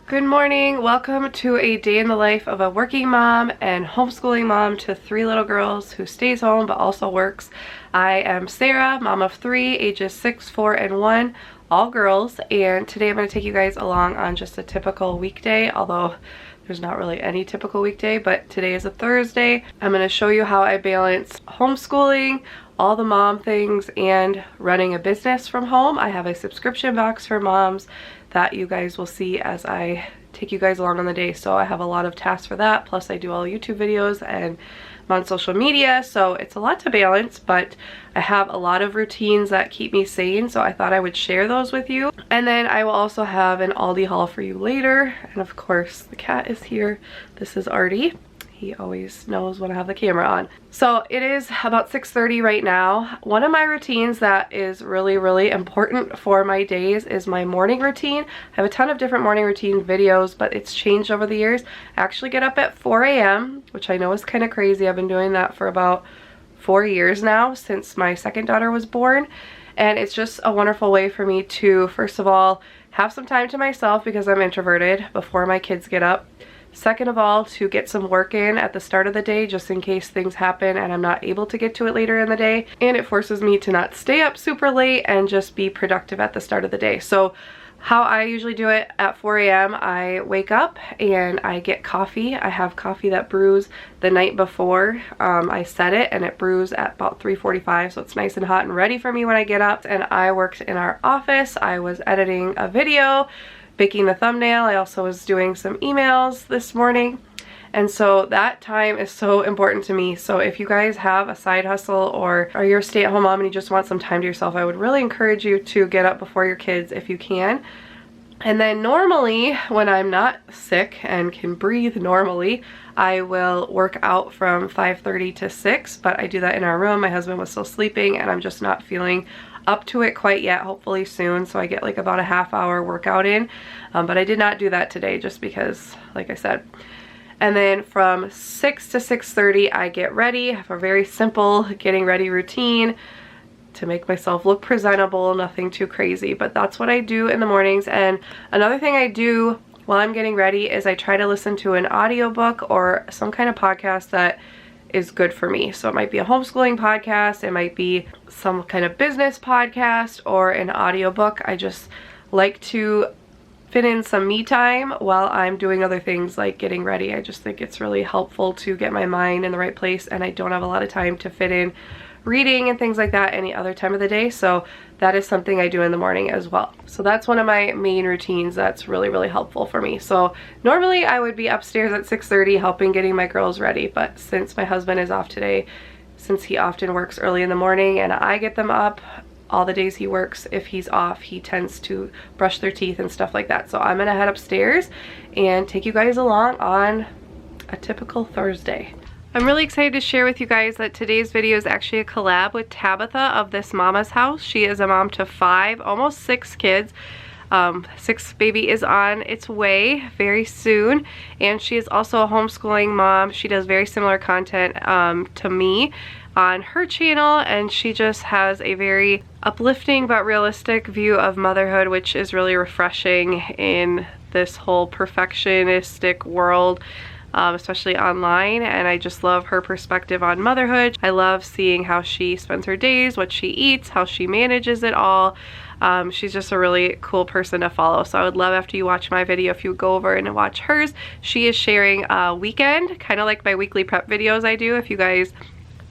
Good morning. Welcome to a day in the life of a working mom and homeschooling mom to 3 little girls who stays home but also works. I am Sarah, mom of 3, ages 6, 4, and 1, all girls, and today I'm going to take you guys along on just a typical weekday, although there's not really any typical weekday, but today is a Thursday. I'm going to show you how I balance homeschooling, all the mom things, and running a business from home. I have a subscription box for moms that you guys will see as I take you guys along on the day. So I have a lot of tasks for that, plus I do all YouTube videos and I'm on social media, so it's a lot to balance, but I have a lot of routines that keep me sane, so I thought I would share those with you. And then I will also have an Aldi haul for you later, and of course the cat is here. This is Artie. He always knows when I have the camera on. So it is about 6:30 right now. One of my routines that is really important for my days is my morning routine. I have a ton of different morning routine videos, but it's changed over the years. I actually get up at 4 a.m., which I know is kind of crazy. I've been doing that for about 4 years now, since my second daughter was born. And it's just a wonderful way for me to, first of all, have some time to myself because I'm introverted before my kids get up. Second of all, to get some work in at the start of the day just in case things happen and I'm not able to get to it later in the day. And it forces me to not stay up super late and just be productive at the start of the day. So how I usually do it at 4 a.m. I wake up and I get coffee. I have coffee that brews the night before. I set it and it brews at about 3:45, so it's nice and hot and ready for me when I get up. And I worked in our office. I was editing a video, making the thumbnail. I also was doing some emails this morning. And so that time is so important to me. So if you guys have a side hustle or you're a stay-at-home mom and you just want some time to yourself, I would really encourage you to get up before your kids if you can. And then normally when I'm not sick and can breathe normally, I will work out from 5:30 to 6, but I do that in our room. My husband was still sleeping and I'm just not feeling up to it quite yet, hopefully soon, so I get like about a half-hour workout in, but I did not do that today just because, like I said. And then from 6 to 6:30 I get ready. I have a very simple getting ready routine to make myself look presentable, nothing too crazy, but that's what I do in the mornings. And another thing I do while I'm getting ready is I try to listen to an audiobook or some kind of podcast that is good for me. So it might be a homeschooling podcast, it might be some kind of business podcast, or an audiobook. I just like to fit in some me time while I'm doing other things like getting ready. I just think it's really helpful to get my mind in the right place, and I don't have a lot of time to fit in reading and things like that any other time of the day, so that is something I do in the morning as well. So that's one of my main routines that's really helpful for me. So normally I would be upstairs at 6:30 helping getting my girls ready, but since my husband is off today, since he often works early in the morning and I get them up all the days he works, if he's off he tends to brush their teeth and stuff like that. So I'm gonna head upstairs and take you guys along on a typical Thursday. I'm really excited to share with you guys that today's video is actually a collab with Tabitha of This Mama's House. She is a mom to 5, almost 6 kids. 6th baby is on its way very soon, and she is also a homeschooling mom. She does very similar content to me on her channel, and she just has a very uplifting but realistic view of motherhood, which is really refreshing in this whole perfectionistic world. Especially online, and I just love her perspective on motherhood. I love seeing how she spends her days, what she eats, how she manages it all. She's just a really cool person to follow, so I would love after you watch my video if you would go over and watch hers. She is sharing a weekend, kind of like my weekly prep videos I do. If you guys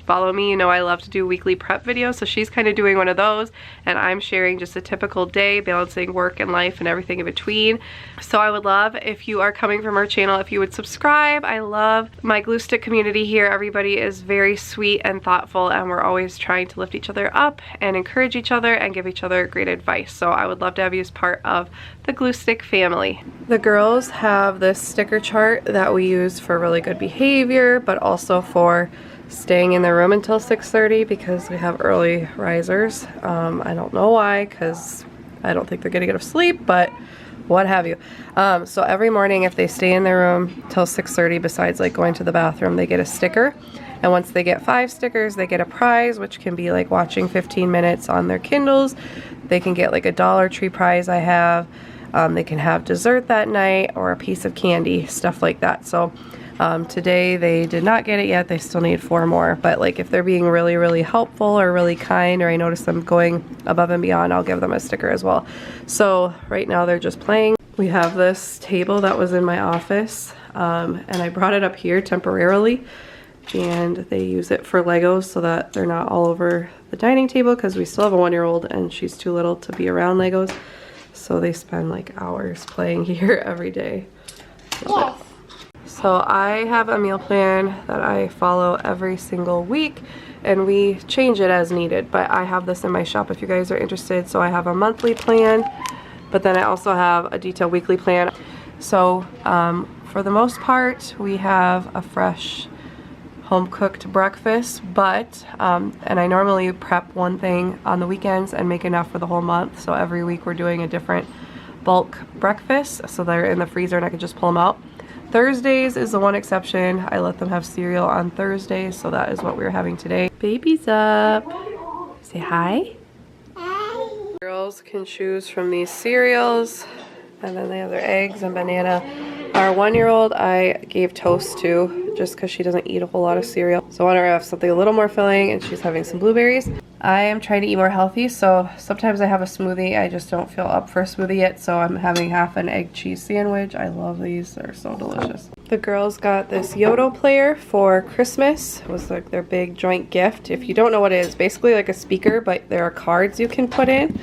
follow me, you know I love to do weekly prep videos, so she's kind of doing one of those, and I'm sharing just a typical day, balancing work and life and everything in between. So I would love if you are coming from her channel, if you would subscribe. I love my glue stick community here. Everybody is very sweet and thoughtful, and we're always trying to lift each other up and encourage each other and give each other great advice. So I would love to have you as part of the glue stick family. The girls have this sticker chart that we use for really good behavior, but also for staying in their room until 6:30 because we have early risers. I don't know why, because I don't think they're getting enough sleep, but what have you. So every morning if they stay in their room till 6:30, besides like going to the bathroom, they get a sticker. And once they get 5 stickers, they get a prize, which can be like watching 15 minutes on their Kindles. They can get like a Dollar Tree prize I have. They can have dessert that night or a piece of candy, stuff like that. So today they did not get it yet. They still need 4 more. But like if they're being really helpful or really kind, or I notice them going above and beyond, I'll give them a sticker as well. So right now they're just playing. We have this table that was in my office, and I brought it up here temporarily, and they use it for Legos so that they're not all over the dining table, because we still have a 1-year-old and she's too little to be around Legos. So they spend like hours playing here every day. Yes. So I have a meal plan that I follow every single week, and we change it as needed, but I have this in my shop if you guys are interested. So I have a monthly plan, but then I also have a detailed weekly plan. So for the most part, we have a fresh home-cooked breakfast, but and I normally prep one thing on the weekends and make enough for the whole month. So every week we're doing a different bulk breakfast, so they're in the freezer and I can just pull them out. Thursdays is the one exception. I let them have cereal on Thursdays, so that is what we're having today. Baby's up. Say hi. Hi. Girls can choose from these cereals, and then they have their eggs and banana. Our 1-year-old I gave toast to, just because she doesn't eat a whole lot of cereal. So I want her to have something a little more filling, and she's having some blueberries. I am trying to eat more healthy, so sometimes I have a smoothie. I just don't feel up for a smoothie yet, so I'm having half an egg cheese sandwich. I love these. They're so delicious. The girls got this Yoto player for Christmas. It was like their big joint gift. If you don't know what it is, basically like a speaker, but there are cards you can put in.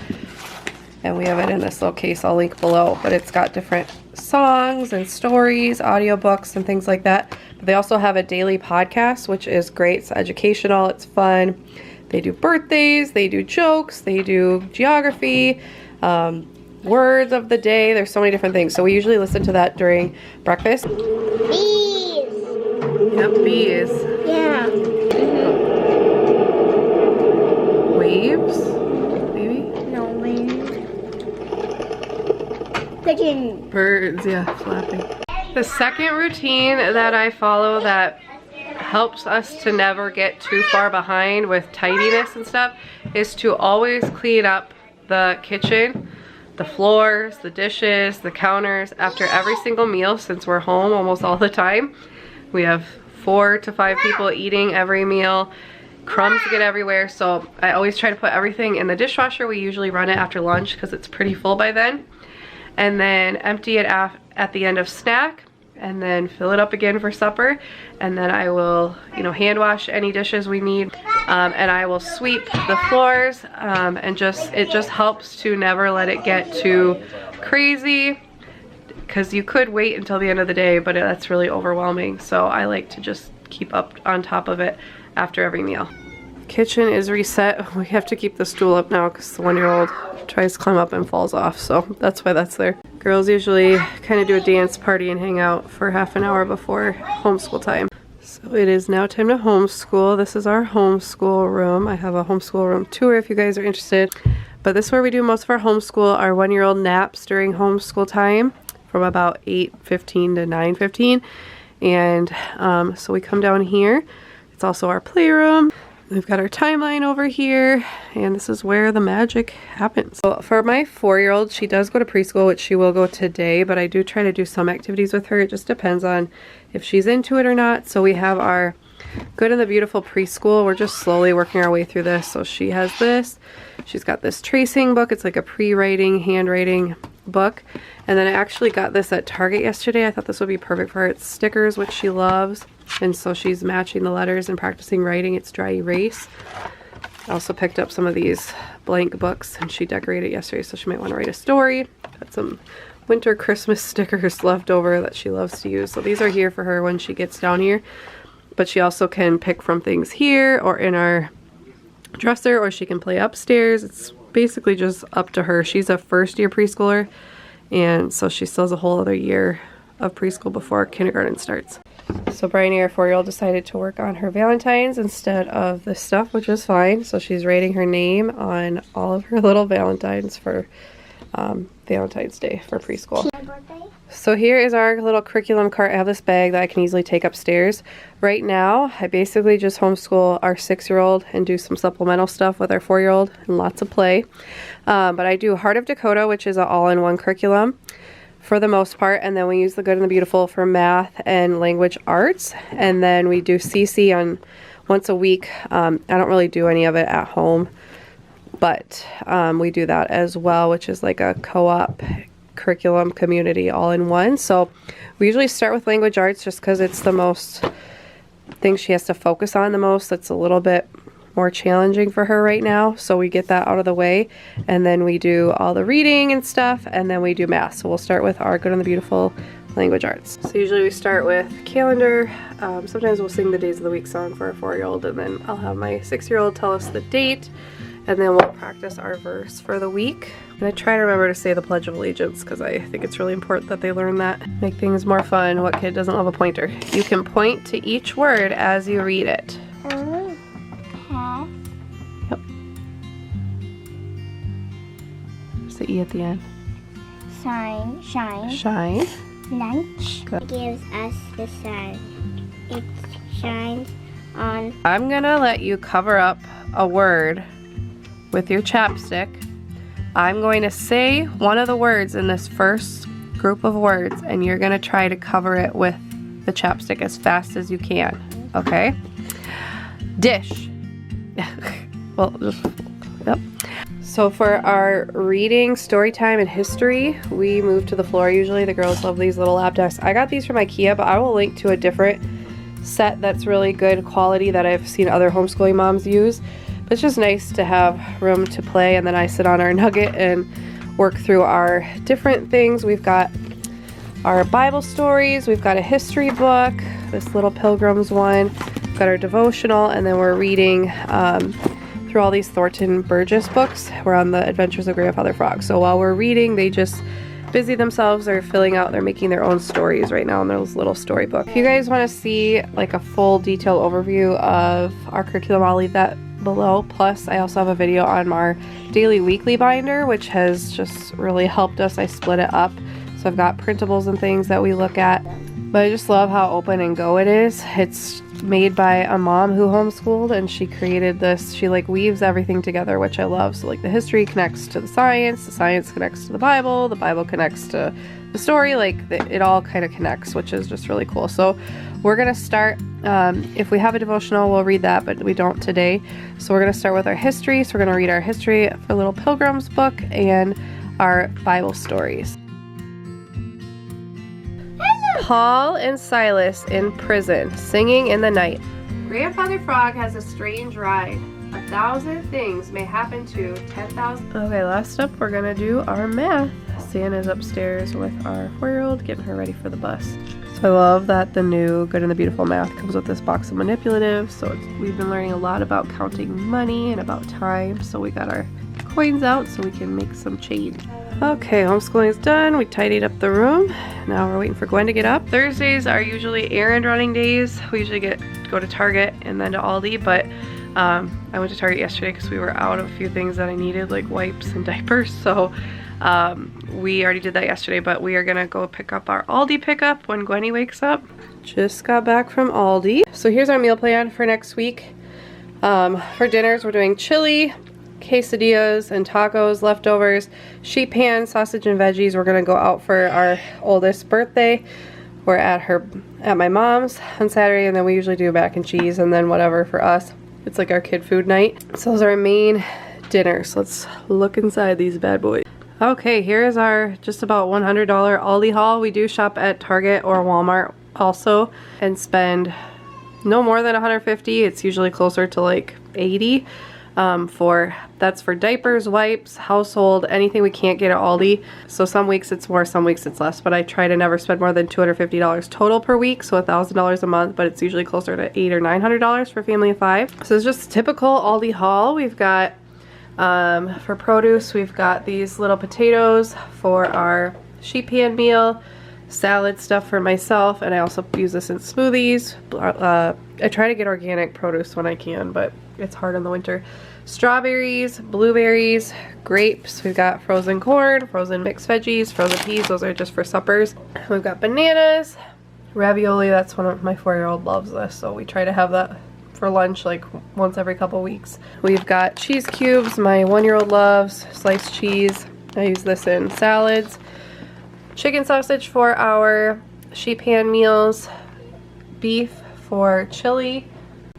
And we have it in this little case I'll link below, but it's got different songs and stories, audiobooks, and things like that. But they also have a daily podcast, which is great. It's educational, it's fun. They do birthdays, they do jokes, they do geography, words of the day. There's so many different things. So we usually listen to that during breakfast. Bees. Yep, bees. Yeah. Waves, maybe? No wind. Pigeon. Birds, yeah, flapping. The second routine that I follow that helps us to never get too far behind with tidiness and stuff is to always clean up the kitchen, the floors, the dishes, the counters after every single meal, since we're home almost all the time. We have 4 to 5 people eating every meal. Crumbs get everywhere, so I always try to put everything in the dishwasher. We usually run it after lunch because it's pretty full by then. And then empty it at the end of snack, and then fill it up again for supper. And then I will, hand wash any dishes we need, and I will sweep the floors, and it just helps to never let it get too crazy, because you could wait until the end of the day, but that's really overwhelming. So I like to just keep up on top of it after every meal. Kitchen is reset. We have to keep the stool up now because the 1-year-old tries to climb up and falls off, so that's why that's there. Girls usually kind of do a dance party and hang out for half an hour before homeschool time. So it is now time to homeschool. This is our homeschool room. I have a homeschool room tour if you guys are interested. But this is where we do most of our homeschool. Our 1-year-old naps during homeschool time from about 8:15 to 9:15. And so we come down here. It's also our playroom. We've got our timeline over here, and this is where the magic happens. So for my 4-year-old, she does go to preschool, which she will go today, but I do try to do some activities with her. It just depends on if she's into it or not. So we have our Good and the Beautiful preschool. We're just slowly working our way through this. So she has this. She's got this tracing book. It's like a pre-writing, handwriting book. And then I actually got this at Target yesterday. I thought this would be perfect for her. It's stickers, which she loves. And so she's matching the letters and practicing writing. It's dry erase. I also picked up some of these blank books, and she decorated yesterday, so she might want to write a story. Got some winter Christmas stickers left over that she loves to use. So these are here for her when she gets down here. But she also can pick from things here or in our dresser, or she can play upstairs. It's basically just up to her. She's a first-year preschooler, and so she still has a whole other year of preschool before kindergarten starts. So Bryony, our 4-year-old, decided to work on her Valentines instead of this stuff, which is fine. So she's writing her name on all of her little Valentines for Valentine's Day for preschool. My birthday? So here is our little curriculum cart. I have this bag that I can easily take upstairs. Right now, I basically just homeschool our 6-year-old and do some supplemental stuff with our 4-year-old and lots of play. But I do Heart of Dakota, which is an all-in-one curriculum for the most part, and then we use the Good and the Beautiful for math and language arts, and then we do CC on once a week. I don't really do any of it at home, but we do that as well, which is like a co-op curriculum community all in one. So we usually start with language arts just because it's the most thing she has to focus on the most. That's a little bit more challenging for her right now, so we get that out of the way, and then we do all the reading and stuff, and then we do math. So we'll start with our Good and the Beautiful language arts. So usually we start with calendar. Sometimes we'll sing the days of the week song for our 4-year-old, and then I'll have my 6-year-old tell us the date, and then we'll practice our verse for the week. And I try to remember to say the Pledge of Allegiance because I think it's really important that they learn that. Make things more fun. What kid doesn't love a pointer? You can point to each word as you read it. Yep. There's the E at the end. Shine. Shine. Lunch. Good. It gives us the sun. It shines on. I'm gonna let you cover up a word with your chapstick. I'm going to say one of the words in this first group of words, and you're gonna try to cover it with the chapstick as fast as you can, okay? Dish. Well, just, yep. So for our reading, story time, and history, we move to the floor usually. The girls love these little lap desks. I got these from IKEA, but I will link to a different set that's really good quality that I've seen other homeschooling moms use. But it's just nice to have room to play, and then I sit on our nugget and work through our different things. We've got our Bible stories, we've got a history book, this little Pilgrims one, we've got our devotional, and then we're reading through all these Thornton Burgess books. We're on the Adventures of Grandfather Frog. So while we're reading, they just busy themselves. They're making their own stories right now in those little storybooks. If you guys want to see like a full detailed overview of our curriculum, I'll leave that below. Plus, I also have a video on our daily weekly binder, which has just really helped us. I split it up. So I've got printables and things that we look at. But I just love how open and go it is. It's made by a mom who homeschooled, and she created this. She like weaves everything together, which I love. So like the history connects to the science connects to the Bible connects to the story. Like it all kind of connects, which is just really cool. So we're gonna start, if we have a devotional, we'll read that, but we don't today. So we're gonna start with our history. So we're gonna read our history for Little Pilgrims book and our Bible stories. Paul and Silas in prison, singing in the night. Grandfather Frog has a strange ride. 1,000 things may happen to 10,000. Okay, last up, we're gonna do our math. Santa's upstairs with our 4-year-old, getting her ready for the bus. So I love that the new Good and the Beautiful math comes with this box of manipulatives. So we've been learning a lot about counting money and about time. So we got our coins out so we can make some change. Okay, homeschooling is done. We tidied up the room. Now we're waiting for Gwen to get up. Thursdays are usually errand running days. We usually go to Target and then to Aldi, but I went to Target yesterday because we were out of a few things that I needed, like wipes and diapers. So we already did that yesterday, but we are gonna go pick up our Aldi pickup when Gwenny wakes up. Just got back from Aldi. So here's our meal plan for next week. For dinners, we're doing chili, quesadillas and tacos, leftovers, sheet pan, sausage and veggies. We're gonna go out for our oldest birthday. We're at my mom's on Saturday, and then we usually do mac and cheese and then whatever for us. It's like our kid food night. So those are our main dinners. Let's look inside these bad boys. Okay, here's our just about $100 Aldi haul. We do shop at Target or Walmart also and spend no more than $150. It's usually closer to like $80. That's for diapers, wipes, household, anything we can't get at Aldi. So some weeks it's more, some weeks it's less, but I try to never spend more than $250 total per week, so $1,000 a month, but it's usually closer to $800 or $900 for a family of 5. So it's just a typical Aldi haul. We've got, for produce, we've got these little potatoes for our sheet pan meal, salad stuff for myself, and I also use this in smoothies. I try to get organic produce when I can, but it's hard in the winter. Strawberries, blueberries, grapes. We've got frozen corn, frozen mixed veggies, frozen peas. Those are just for suppers. We've got bananas, ravioli. That's one of my 4-year-old loves this, so we try to have that for lunch like once every couple weeks. We've got cheese cubes. My 1-year-old loves sliced cheese. I use this in salads. Chicken sausage for our sheet pan meals. Beef for chili,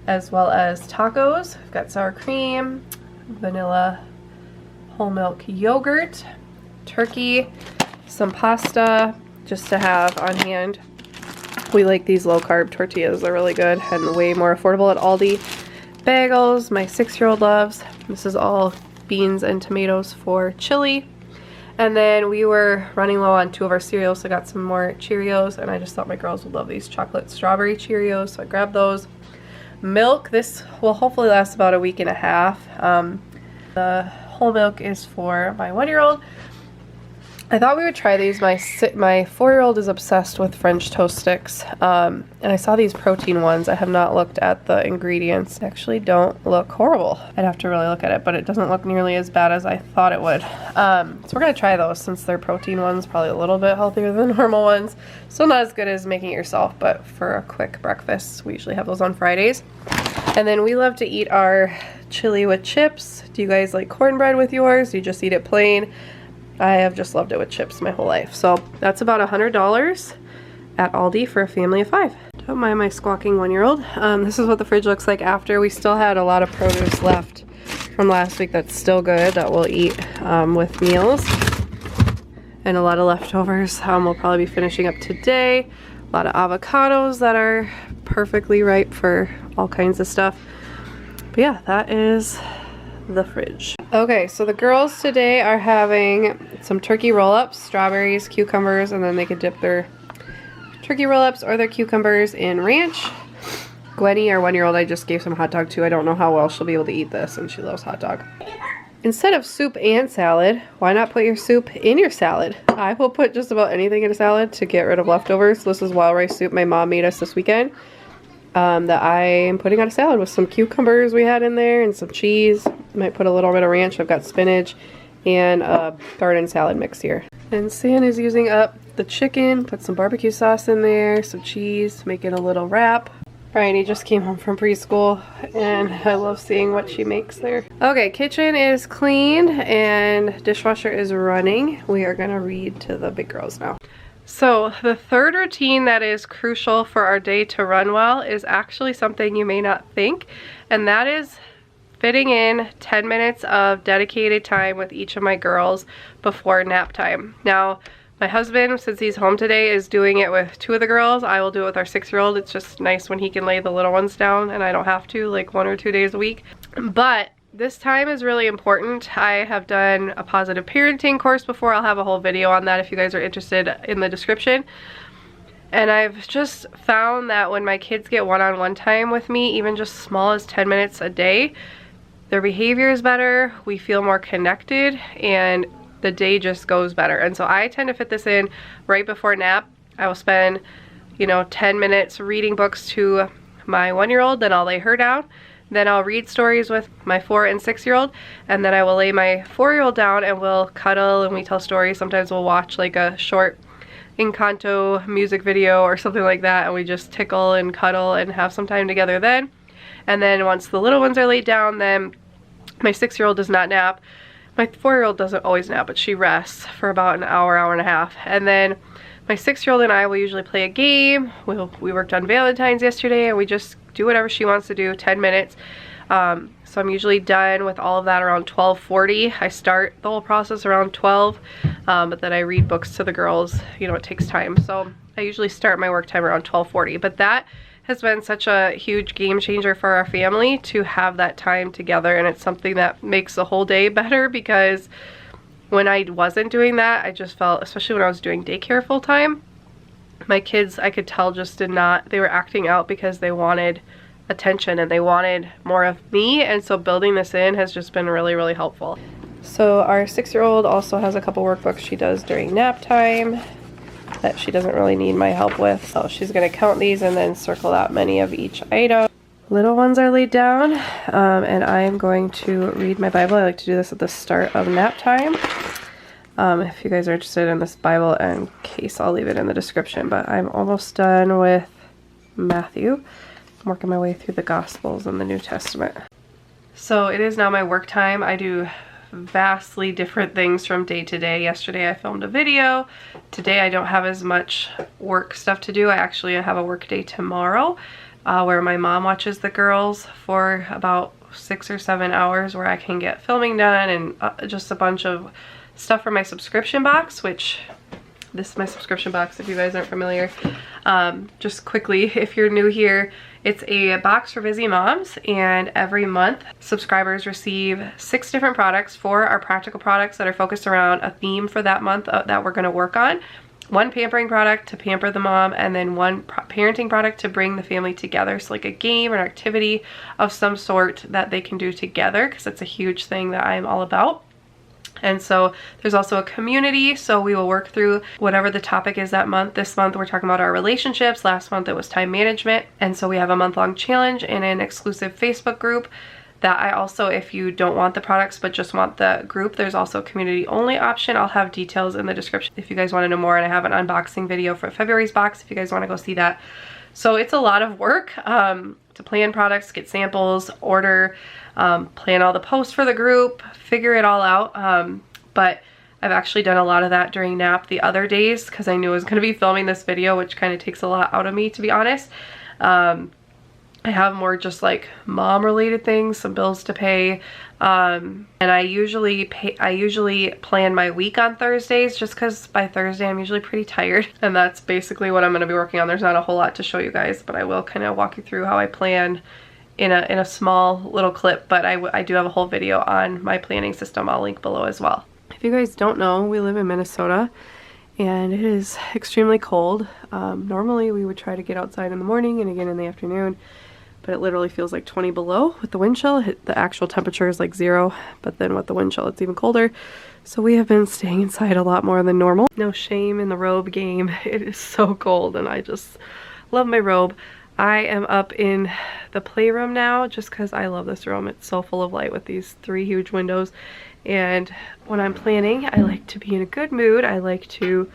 as well as tacos. We've got sour cream, vanilla whole milk yogurt, turkey, some pasta just to have on hand. We like these low carb tortillas. They're really good and way more affordable at Aldi. Bagels, my 6-year-old loves. This is all beans and tomatoes for chili. And then we were running low on 2 of our cereals, so I got some more Cheerios, and I just thought my girls would love these chocolate strawberry Cheerios, so I grabbed those. Milk, this will hopefully last about a week and a half. The whole milk is for my 1-year-old. I thought we would try these. My 4-year-old is obsessed with French toast sticks, and I saw these protein ones. I have not looked at the ingredients. They actually don't look horrible. I'd have to really look at it, but it doesn't look nearly as bad as I thought it would. So we're gonna try those since they're protein ones, probably a little bit healthier than normal ones. Still not as good as making it yourself, but for a quick breakfast, we usually have those on Fridays. And then we love to eat our chili with chips. Do you guys like cornbread with yours? Do you just eat it plain? I have just loved it with chips my whole life. So that's about $100 at Aldi for a family of 5. Don't mind my squawking 1-year-old. This is what the fridge looks like after. We still had a lot of produce left from last week that's still good that we'll eat with meals. And a lot of leftovers we'll probably be finishing up today. A lot of avocados that are perfectly ripe for all kinds of stuff. But yeah, that is the fridge. Okay, so the girls today are having some turkey roll-ups, strawberries, cucumbers, and then they could dip their turkey roll-ups or their cucumbers in ranch. Gwenny, our 1-year-old, I just gave some hot dog to. I don't know how well she'll be able to eat this, and she loves hot dog. Instead of soup and salad, why not put your soup in your salad? I will put just about anything in a salad to get rid of leftovers. This is wild rice soup my mom made us this weekend. That I am putting on a salad with some cucumbers we had in there and some cheese. Might put a little bit of ranch. I've got spinach and a garden salad mix here. And San is using up the chicken, put some barbecue sauce in there, some cheese, make it a little wrap. Bryony just came home from preschool and I love seeing what she makes there. Okay, kitchen is clean and dishwasher is running. We are gonna read to the big girls now. So the third routine that is crucial for our day to run well is actually something you may not think, and that is fitting in 10 minutes of dedicated time with each of my girls before nap time. Now, my husband, since he's home today, is doing it with 2 of the girls. I will do it with our 6-year-old. It's just nice when he can lay the little ones down and I don't have to, like 1 or 2 days a week. But this time is really important. I have done a positive parenting course before. I'll have a whole video on that if you guys are interested in the description. And I've just found that when my kids get one-on-one time with me, even just small as 10 minutes a day, their behavior is better, we feel more connected, and the day just goes better. And so I tend to fit this in right before nap. I will spend, 10 minutes reading books to my 1-year-old, then I'll lay her down. Then I'll read stories with my 4 and 6-year-old, and then I will lay my 4-year-old down and we'll cuddle and we tell stories. Sometimes we'll watch like a short Encanto music video or something like that, and we just tickle and cuddle and have some time together then. And then once the little ones are laid down, then my 6-year-old does not nap. My 4-year-old doesn't always nap, but she rests for about an hour, hour and a half. And then my 6-year-old and I will usually play a game. We worked on Valentine's yesterday and we just do whatever she wants to do, 10 minutes. So I'm usually done with all of that around 12:40. I start the whole process around 12, but then I read books to the girls. It takes time. So I usually start my work time around 12:40. But that has been such a huge game changer for our family to have that time together, and it's something that makes the whole day better, because when I wasn't doing that, I just felt, especially when I was doing daycare full time, my kids, I could tell, just did not, they were acting out because they wanted attention and they wanted more of me, and so building this in has just been really, really helpful. So our 6-year-old also has a couple workbooks she does during nap time that she doesn't really need my help with, so she's going to count these and then circle out many of each item. Little ones are laid down, and I am going to read my Bible. I like to do this at the start of nap time. If you guys are interested in this Bible in case, I'll leave it in the description, but I'm almost done with Matthew. I'm working my way through the Gospels and the New Testament. So it is now my work time. I do vastly different things from day to day. Yesterday I filmed a video. Today I don't have as much work stuff to do. I actually have a work day tomorrow where my mom watches the girls for about 6 or 7 hours, where I can get filming done and just a bunch of stuff for my subscription box, which this is my subscription box if you guys aren't familiar. Just quickly, if you're new here, it's a box for busy moms, and every month subscribers receive 6 different products. 4 are practical products that are focused around a theme for that month that we're going to work on. 1 pampering product to pamper the mom, and then 1 parenting product to bring the family together. So like a game or an activity of some sort that they can do together, because it's a huge thing that I'm all about. And so there's also a community, so we will work through whatever the topic is that month. This month we're talking about our relationships. Last month it was time management. And so we have a month-long challenge and an exclusive Facebook group that I also, if you don't want the products but just want the group, there's also a community only option. I'll have details in the description if you guys want to know more, and I have an unboxing video for February's box if you guys want to go see that. So it's a lot of work to plan products, get samples, order, plan all the posts for the group, figure it all out. But I've actually done a lot of that during nap the other days because I knew I was going to be filming this video, which kind of takes a lot out of me, to be honest. I have more just like mom related things, some bills to pay, and I usually plan my week on Thursdays, just because by Thursday I'm usually pretty tired, and that's basically what I'm going to be working on. There's not a whole lot to show you guys, but I will kind of walk you through how I plan in a small little clip, but I do have a whole video on my planning system. I'll link below as well. If you guys don't know, we live in Minnesota and it is extremely cold. Normally we would try to get outside in the morning and again in the afternoon, but it literally feels like 20 below with the wind chill. The actual temperature is like 0, but then with the wind chill it's even colder. So we have been staying inside a lot more than normal. No shame in the robe game. It is so cold and I just love my robe. I am up in the playroom now just because I love this room. It's so full of light with these 3 huge windows. And when I'm planning, I like to be in a good mood. I like to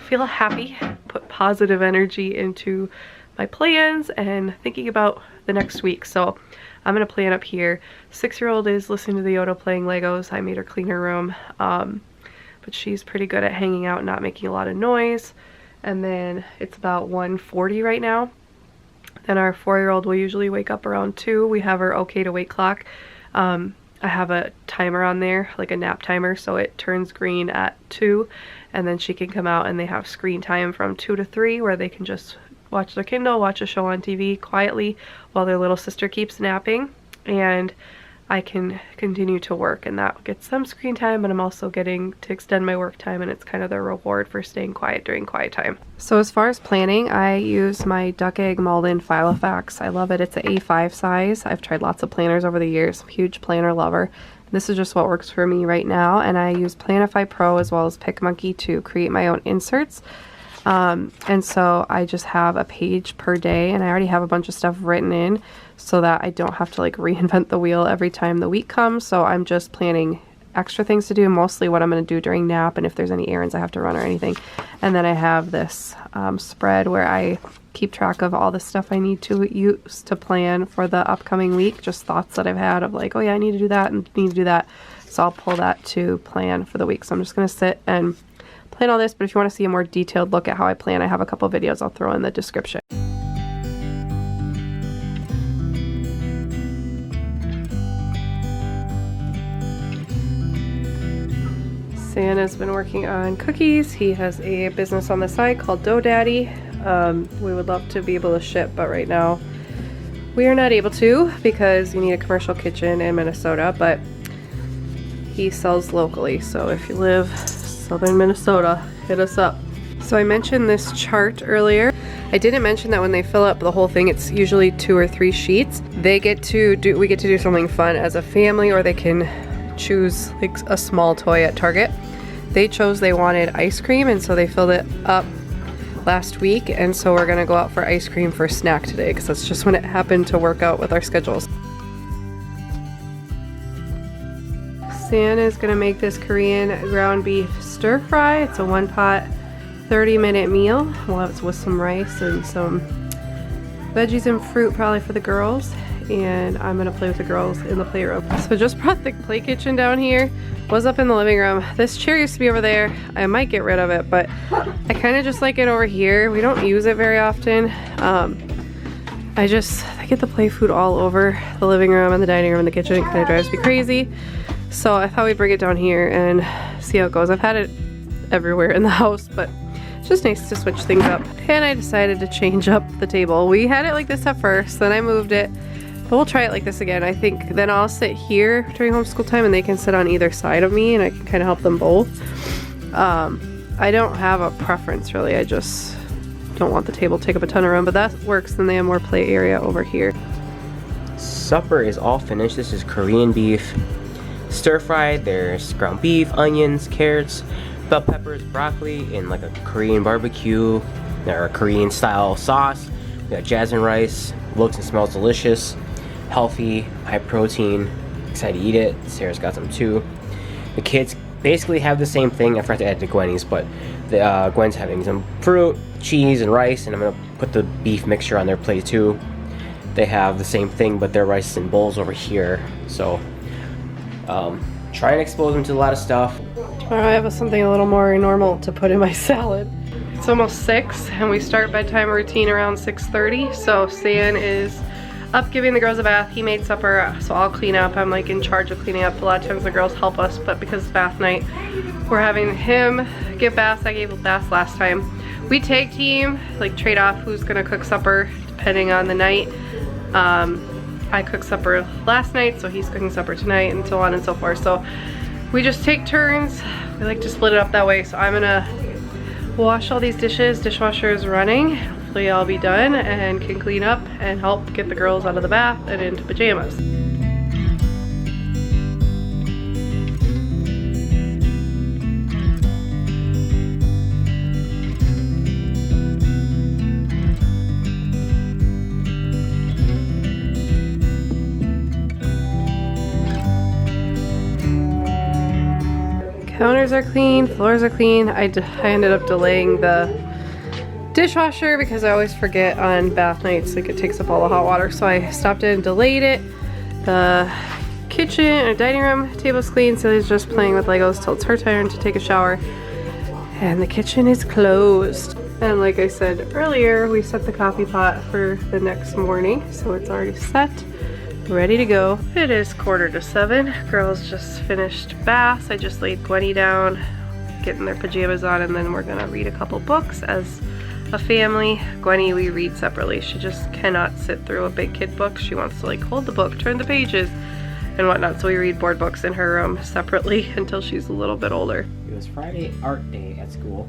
feel happy, put positive energy into my plans and thinking about the next week. So I'm going to plan up here. 6-year-old is listening to the Yoda playing Legos. I made her clean her room. But she's pretty good at hanging out and not making a lot of noise. And then it's about 1:40 right now. Then our 4-year-old will usually wake up around 2. We have her okay to wake clock. I have a timer on there, like a nap timer, so it turns green at 2, and then she can come out and they have screen time from 2 to 3 where they can just watch their Kindle, watch a show on TV quietly while their little sister keeps napping, and I can continue to work, and that gets them screen time, but I'm also getting to extend my work time, and it's kind of their reward for staying quiet during quiet time. So as far as planning, I use my Duck Egg Malden Filofax. I love it. It's an A5 size. I've tried lots of planners over the years. I'm a huge planner lover. This is just what works for me right now, and I use Planify Pro as well as PicMonkey to create my own inserts. And so I just have a page per day, and I already have a bunch of stuff written in so that I don't have to like reinvent the wheel every time the week comes. So I'm just planning extra things to do, mostly what I'm going to do during nap and if there's any errands I have to run or anything. And then I have this spread where I keep track of all the stuff I need to use to plan for the upcoming week, just thoughts that I've had of like, oh yeah, I need to do that and need to do that. So I'll pull that to plan for the week. So I'm just going to sit and plan all this, but if you want to see a more detailed look at how I plan, I have a couple videos I'll throw in the description. Santa's been working on cookies. He has a business on the side called Dough Daddy. We would love to be able to ship, but right now we are not able to because you need a commercial kitchen in Minnesota, but he sells locally. So if you live southern Minnesota, hit us up. So I mentioned this chart earlier. I didn't mention that when they fill up the whole thing, it's usually 2 or 3 sheets. We get to do something fun as a family, or they can choose like a small toy at Target. They chose they wanted ice cream, and so they filled it up last week, and so we're gonna go out for ice cream for snack today because that's just when it happened to work out with our schedules. San is gonna make this Korean ground beef stir fry. It's a one pot 30-minute meal. We'll have it with some rice and some veggies and fruit probably for the girls, and I'm gonna play with the girls in the playroom. So just brought the play kitchen down here. Was up in the living room. This chair used to be over there. I might get rid of it, but I kind of just like it over here. We don't use it very often. I get the play food all over the living room and the dining room and the kitchen. It kind of drives me crazy. So I thought we'd bring it down here and see how it goes. I've had it everywhere in the house, but it's just nice to switch things up. And I decided to change up the table. We had it like this at first, then I moved it. But we'll try it like this again. I think then I'll sit here during homeschool time and they can sit on either side of me and I can kind of help them both. I don't have a preference really. I just don't want the table to take up a ton of room, but that works. Then they have more play area over here. Supper is all finished. This is Korean beef stir fried. There's ground beef, onions, carrots, bell peppers, broccoli, and like a Korean barbecue or a Korean style sauce. We got jasmine rice. Looks and smells delicious. Healthy, high protein, excited to eat it. Sarah's got some too. The kids basically have the same thing. I forgot to add to Gwenny's, but Gwen's having some fruit, cheese, and rice, and I'm gonna put the beef mixture on their plate too. They have the same thing, but their rice is in bowls over here. So try and expose them to a lot of stuff. Tomorrow I have something a little more normal to put in my salad. It's almost 6 and we start bedtime routine around 6:30. So San is up giving the girls a bath. He made supper, so I'll clean up. I'm like in charge of cleaning up. A lot of times the girls help us, but because it's bath night, we're having him give baths. I gave baths last time. We tag team, like trade off who's gonna cook supper depending on the night. I cooked supper last night, so he's cooking supper tonight, and so on and so forth. So we just take turns. We like to split it up that way. So I'm gonna wash all these dishes. Dishwasher is running. Hopefully I'll be done and can clean up and help get the girls out of the bath and into pajamas. Counters are clean, floors are clean. I ended up delaying the dishwasher because I always forget on bath nights, like it takes up all the hot water, so I stopped it and delayed it. The kitchen or dining room table's clean, so he's just playing with Legos till it's her turn to take a shower. And the kitchen is closed. And like I said earlier, we set the coffee pot for the next morning, so it's already set, ready to go. It is 6:45. Girls just finished baths. I just laid Gwenny down, getting their pajamas on, and then we're gonna read a couple books as a family. Gwenny, we read separately. She just cannot sit through a big kid book. She wants to like hold the book, turn the pages, and whatnot. So we read board books in her room separately until she's a little bit older. It was Friday art day at school.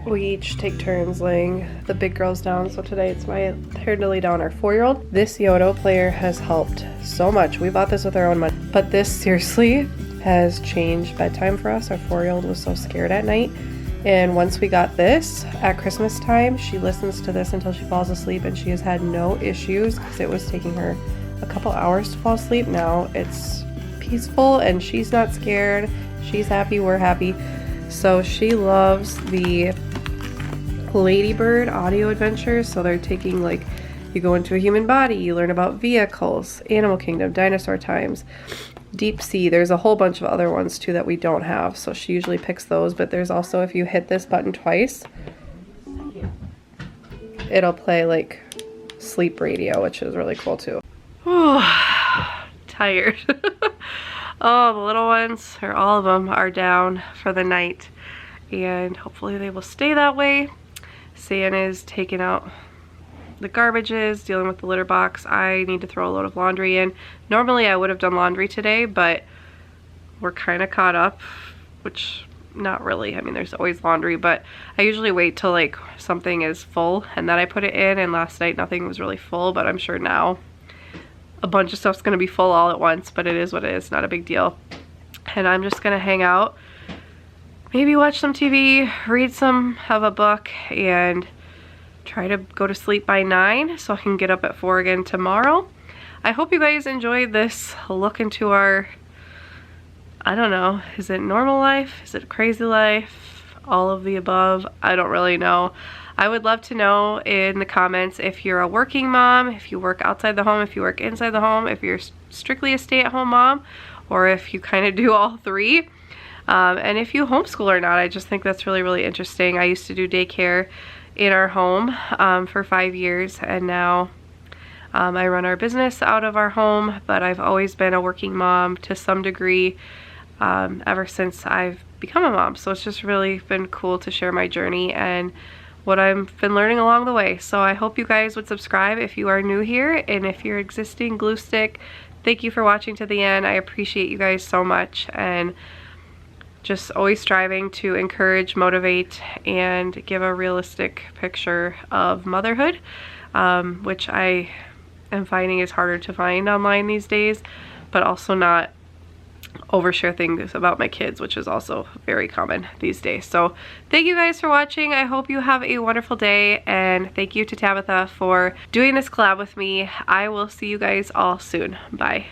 We each take turns laying the big girls down. So today it's my turn to lay down our 4-year-old. This Yodo player has helped so much. We bought this with our own money, but this seriously has changed bedtime for us. Our 4-year-old was so scared at night. And once we got this at Christmas time, she listens to this until she falls asleep, and she has had no issues because it was taking her a couple hours to fall asleep. Now it's peaceful and she's not scared. She's happy, we're happy. So she loves the Ladybird audio adventures. So they're taking like, you go into a human body, you learn about vehicles, Animal Kingdom, Dinosaur Times, Deep Sea. There's a whole bunch of other ones too that we don't have, so she usually picks those. But there's also, if you hit this button twice, it'll play like sleep radio, which is really cool too. Tired. Oh, the little ones, or all of them, are down for the night, and hopefully they will stay that way. San is taking out the garbages, dealing with the litter box. I need to throw a load of laundry in. Normally I would have done laundry today, but we're kind of caught up, which not really. I mean, there's always laundry, but I usually wait till like something is full and then I put it in, and last night nothing was really full, but I'm sure now a bunch of stuff's gonna be full all at once, but it is what it is, not a big deal. And I'm just gonna hang out, maybe watch some TV, read some of a book, and try to go to sleep by 9 so I can get up at 4 again tomorrow. I hope you guys enjoyed this look into our, I don't know, is it normal life? Is it crazy life? All of the above? I don't really know. I would love to know in the comments if you're a working mom, if you work outside the home, if you work inside the home, if you're strictly a stay-at-home mom, or if you kind of do all three. And if you homeschool or not. I just think that's really, really interesting. I used to do daycare in our home for 5 years, and now I run our business out of our home, but I've always been a working mom to some degree ever since I've become a mom. So it's just really been cool to share my journey and what I've been learning along the way. So I hope you guys would subscribe if you are new here, and if you're existing, glue stick. Thank you for watching to the end. I appreciate you guys so much, and just always striving to encourage, motivate, and give a realistic picture of motherhood, which I am finding is harder to find online these days, but also not overshare things about my kids, which is also very common these days. So thank you guys for watching. I hope you have a wonderful day, and thank you to Tabitha for doing this collab with me. I will see you guys all soon. Bye.